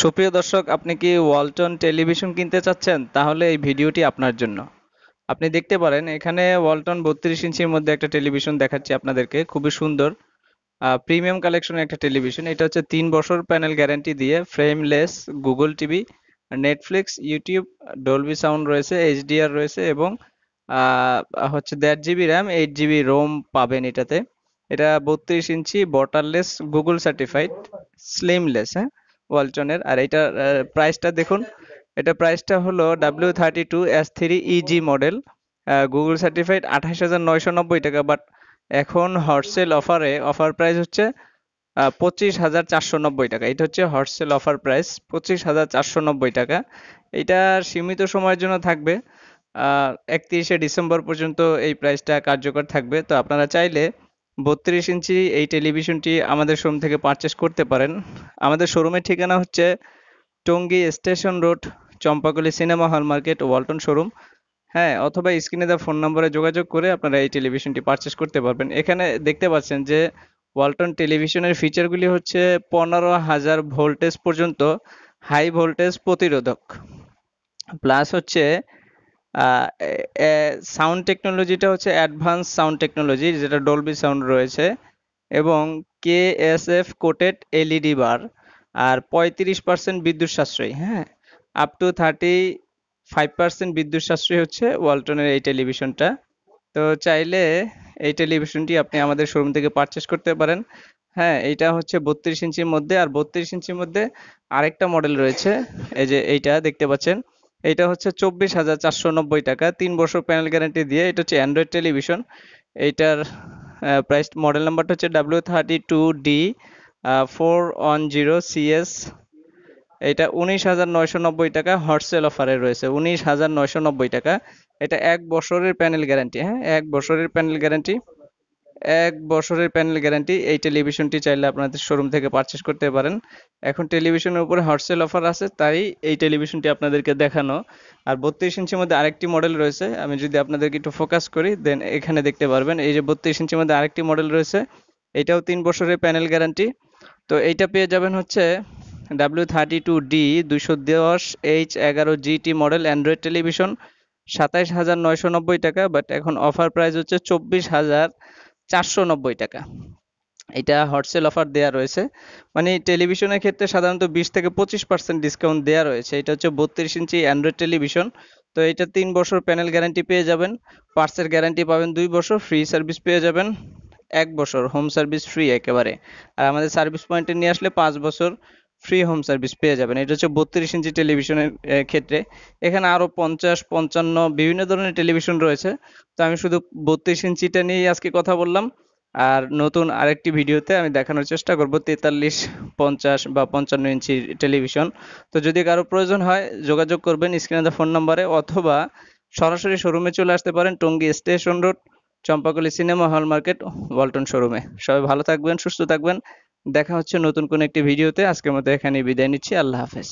সুপ্রিয় দর্শক, আপনি কি ওয়ালটন টেলিভিশন কিনতে চাচ্ছেন? তাহলে এই ভিডিওটি আপনার জন্য। আপনি দেখতে পারেন এখানে ওয়ালটন 32 ইঞ্চির মধ্যে একটা টেলিভিশন দেখাচ্ছি আপনাদেরকে, খুবই সুন্দর প্রিমিয়াম কালেকশনের একটা টেলিভিশন। এটা হচ্ছে 3 বছর প্যানেল গ্যারান্টি দিয়ে, frameless, Google TV, Netflix, YouTube, Dolby sound রয়েছে, এইচডিআর রয়েছে এবং হচ্ছে 1.5 জিবি র্যাম, 8 জিবি রোম পাবেন এটাতে। এটা 32 ইঞ্চি, বটারলেস, গুগল সার্টিফাইড, স্লিমলেস, হ্যাঁ, ওয়ালটনের। আর এটার প্রাইসটা দেখুন। এটা প্রাইসটা হলো W32S3EG মডেল, গুগল সার্টিফাইড, 28,990 টাকা। বাট এখন হটসেল অফারে অফার প্রাইস হচ্ছে 25,490 টাকা। এটা হচ্ছে হটসেল অফার প্রাইস, 25,490 টাকা। এটা সীমিত সময়ের জন্য থাকবে, 31শে ডিসেম্বর পর্যন্ত এই প্রাইসটা কার্যকর থাকবে। তো আপনারা চাইলে 32 ইঞ্চি এই টেলিভিশনটি আমাদের শোরুম থেকে পারচেস করতে পারেন। আমাদের শোরুমের ঠিকানা হচ্ছে Tongi station road, Champakali cinema hall market, Walton showroom. হ্যাঁ, অথবা স্ক্রিনে দেওয়া ফোন নম্বরে যোগাযোগ করে আপনারা এই টেলিভিশনটি পারচেস করতে পারবেন। এখানে দেখতে পাচ্ছেন যে ওয়ালটন টেলিভিশনের ফিচারগুলি হচ্ছে 15,000 ভোল্টেজ পর্যন্ত হাই ভোল্টেজ প্রতিরোধক, প্লাস হচ্ছে সাউন্ড টেকনোলজিটা হচ্ছে অ্যাডভান্স সাউন্ড টেকনোলজি, যেটা ডলবি সাউন্ড রয়েছে, এবং কেএসএফ কোটেড এলইডি বার। আর 35% বিদ্যুৎ সাশ্রয়ী, হ্যাঁ, আপ টু 35% বিদ্যুৎ সাশ্রয়ী হচ্ছে ওয়ালটনের এই টেলিভিশনটা। তো চাইলে এই টেলিভিশনটি আপনি আমাদের শোরুম থেকে পারচেস করতে পারেন। হ্যাঁ, এইটা হচ্ছে 32 ইঞ্চির মধ্যে। আর 32 ইঞ্চির মধ্যে আরেকটা মডেল রয়েছে, এই যে এইটা দেখতে পাচ্ছেন। এইটা হচ্ছে 24,490 টাকা, 3 বছর প্যানেল গ্যারান্টি দিয়ে। এটা হচ্ছে অ্যান্ড্রয়েড টেলিভিশন। এইটার প্রাইস, মডেল নাম্বারটা হচ্ছে W32D410CS। এটা 19,990 টাকা, হটসেল অফারে রয়েছে 19,990 টাকা। এটা 1 বছরের প্যানেল গ্যারান্টি, হ্যাঁ, 1 বছরের প্যানেল গ্যারান্টি। 1 বছরের প্যানেল গ্যারান্টি। এই টেলিভিশনটি চাইলে আপনাদের শোরুম থেকে পারচেস করতে পারেন। এখন টেলিভিশনের উপরে হটসেল অফার আছে, তাই এই টেলিভিশনটি আপনাদেরকে দেখানো। আর 32 ইঞ্চির মধ্যে আরেকটি মডেল রয়েছে, আমি যদি আপনাদেরকে একটু ফোকাস করি, দেন এখানে দেখতে পারবেন। এই যে 32 ইঞ্চির মধ্যে আরেকটি মডেল রয়েছে, এটাও 3 বছরের প্যানেল গ্যারান্টি। তো এইটা পেয়ে যাবেন হচ্ছে W32D210H11GT মডেল অ্যান্ড্রয়েড টেলিভিশন, 27,990 টাকা। বাট এখন অফার প্রাইস হচ্ছে 24,490 টাকা। এটা হটসেল অফার দেয়া রয়েছে, মানে টেলিভিশনের ক্ষেত্রে সাধারণত 20 থেকে 25% ডিসকাউন্ট দেয়া রয়েছে। এটা হচ্ছে 32 ইঞ্চি অ্যান্ড্রয়েড টেলিভিশন। তো এটা 3 বছর প্যানেল গ্যারান্টি পেয়ে যাবেন, পার্টসের গ্যারান্টি পাবেন 2 বছর, ফ্রি সার্ভিস পেয়ে যাবেন 1 বছর, হোম সার্ভিস ফ্রি একেবারে। আর আমাদের সার্ভিস পয়েন্টে নিয়ে আসলে 5 বছর ফ্রি হোম সার্ভিস পেয়ে যাবেন। এটা হচ্ছে 32 ইঞ্চি টেলিভিশনের ক্ষেত্রে। এখানে আরো 50, 55 বিভিন্ন ধরনের টেলিভিশন রয়েছে। তো আমি শুধু 32 ইঞ্চিটা নিয়েই আজকে কথা বললাম। আর নতুন আরেকটি ভিডিওতে আমি দেখানোর চেষ্টা করব 43, 50 বা 55 ইঞ্চি টেলিভিশন। তো যদি কারো প্রয়োজন হয় যোগাযোগ করবেন স্ক্রিনে দেওয়া ফোন নম্বরে, অথবা সরাসরি শোরুমে চলে আসতে পারেন Tongi station road, Champakali cinema hall market, Walton শোরুমে। সবাই ভালো থাকবেন, সুস্থ থাকবেন। দেখা হচ্ছে নতুন কোনো একটি ভিডিওতে। আজকের মতো এখানেই বিদায় নিচ্ছি। আল্লাহ হাফেজ।